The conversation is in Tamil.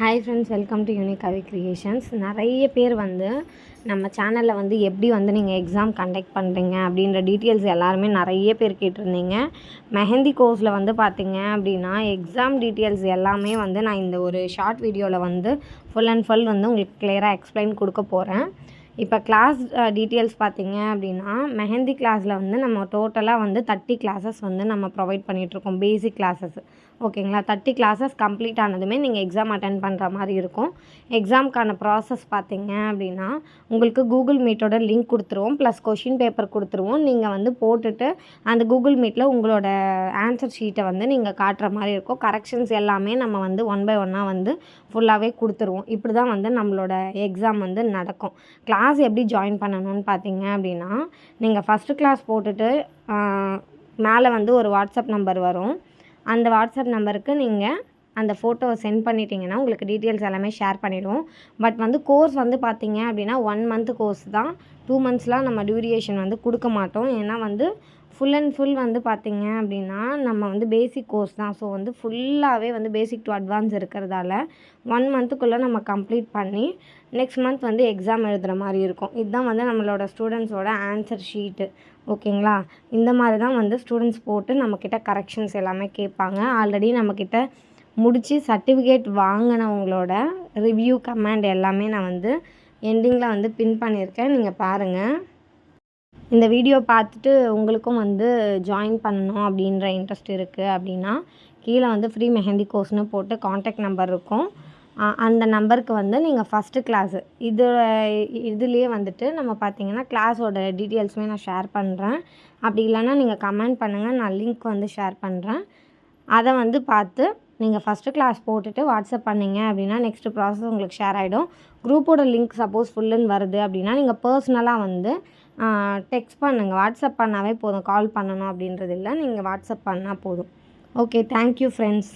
Hi friends, welcome to unique Kavi creations. நிறைய பேர் நம்ம சேனலில் எப்படி நீங்கள் எக்ஸாம் கண்டக்ட் பண்ணுறீங்க அப்படின்ற டீட்டெயில்ஸ் எல்லாருமே நிறைய பேர் கேட்டிருந்தீங்க. மெஹந்தி கோர்ஸில் பார்த்தீங்க அப்படின்னா எக்ஸாம் டீட்டெயில்ஸ் எல்லாமே நான் இந்த ஒரு ஷார்ட் வீடியோவில் ஃபுல் அண்ட் ஃபுல் உங்களுக்கு கிளியராக எக்ஸ்பிளைன் கொடுக்க போகிறேன். இப்போ கிளாஸ் டீட்டெயில்ஸ் பார்த்தீங்க அப்படின்னா மெஹந்தி கிளாஸில் நம்ம டோட்டலாக 30 கிளாஸஸ் நம்ம ப்ரொவைட் பண்ணிகிட்ருக்கோம். பேசிக் கிளாஸஸ் ஓகேங்களா. 30 கிளாஸஸ் கம்ப்ளீட் ஆனதுமே நீங்கள் எக்ஸாம் அட்டன் பண்ணுற மாதிரி இருக்கும். எக்ஸாமுக்கான ப்ராசஸ் பார்த்தீங்க அப்படின்னா உங்களுக்கு கூகுள் மீட்டோட லிங்க் கொடுத்துருவோம், ப்ளஸ் கொஷின் பேப்பர் கொடுத்துருவோம். நீங்கள் போட்டுட்டு அந்த கூகுள் மீட்டில் உங்களோட ஆன்சர் ஷீட்டை நீங்கள் காட்டுற மாதிரி இருக்கும். கரெக்ஷன்ஸ் எல்லாமே நம்ம ஒன் பை ஒன்னாக ஃபுல்லாகவே கொடுத்துருவோம். இப்படி தான் நம்மளோட எக்ஸாம் நடக்கும். கிளாஸ் எப்படி ஜாயின் பண்ணணும்னு பார்த்தீங்க அப்படின்னா நீங்கள் ஃபஸ்ட்டு கிளாஸ் போட்டுட்டு மேலே ஒரு வாட்ஸ்அப் நம்பர் வரும். அந்த வாட்ஸ்அப் நம்பருக்கு நீங்கள் அந்த ஃபோட்டோவை சென்ட் பண்ணிட்டீங்கன்னா உங்களுக்கு டீட்டெயில்ஸ் எல்லாமே ஷேர் பண்ணிவிடுவோம். பட் கோர்ஸ் பார்த்தீங்க அப்படின்னா 1 மந்த் கோர்ஸ் தான். 2 மந்த்ஸ்லாம் நம்ம டியூரேஷன் கொடுக்க மாட்டோம். ஏன்னா ஃபுல் அண்ட் ஃபுல் பார்த்தீங்க அப்படின்னா நம்ம பேசிக் கோர்ஸ் தான். ஸோ ஃபுல்லாகவே பேசிக் டு அட்வான்ஸ் இருக்கிறதால 1 மந்த்துக்குள்ளே நம்ம கம்ப்ளீட் பண்ணி நெக்ஸ்ட் மந்த் எக்ஸாம் எழுதுகிற மாதிரி இருக்கும். இதுதான் நம்மளோட ஸ்டூடெண்ட்ஸோட ஆன்சர் ஷீட்டு ஓகேங்களா. இந்த மாதிரி தான் ஸ்டூடெண்ட்ஸ் போட்டு நம்மக்கிட்ட கரெக்ஷன்ஸ் எல்லாமே கேட்பாங்க. ஆல்ரெடி நம்மக்கிட்ட முடித்து சர்டிஃபிகேட் வாங்கினவங்களோட ரிவ்யூ கமெண்ட் எல்லாமே நான் எண்டிங்கில் பின் பண்ணியிருக்கேன். நீங்கள் பாருங்கள். இந்த வீடியோ பார்த்துட்டு உங்களுக்கும் ஜாயின் பண்ணணும் அப்படின்ற இன்ட்ரெஸ்ட் இருக்குது அப்படின்னா கீழே ஃப்ரீ மெஹந்தி கோர்ஸ்னு போட்டு காண்டாக்ட் நம்பர் இருக்கும். அந்த நம்பருக்கு நீங்கள் ஃபஸ்ட்டு கிளாஸு இதுலேயே நம்ம பார்த்தீங்கன்னா கிளாஸோட டீட்டெயில்ஸுமே நான் ஷேர் பண்ணுறேன். அப்படி இல்லைன்னா நீங்கள் கமெண்ட் பண்ணுங்கள், நான் லிங்க் ஷேர் பண்ணுறேன். அதை பார்த்து நீங்கள் ஃபஸ்ட்டு கிளாஸ் போட்டுட்டு வாட்ஸ்அப் பண்ணிங்க அப்படின்னா நெக்ஸ்ட்டு ப்ராசஸ் உங்களுக்கு ஷேர் ஆகிடும். குரூப்போட லிங்க் சப்போஸ் ஃபுல்லுன்னு வருது அப்படின்னா நீங்கள் பர்சனலாக டெக்ஸ்ட் பண்ணுங்கள். வாட்ஸ்அப் பண்ணாவே போதும், கால் பண்ணணும் அப்படின்றது இல்லை, நீங்கள் வாட்ஸ்அப் பண்ணால் போதும். Okay, thank you friends.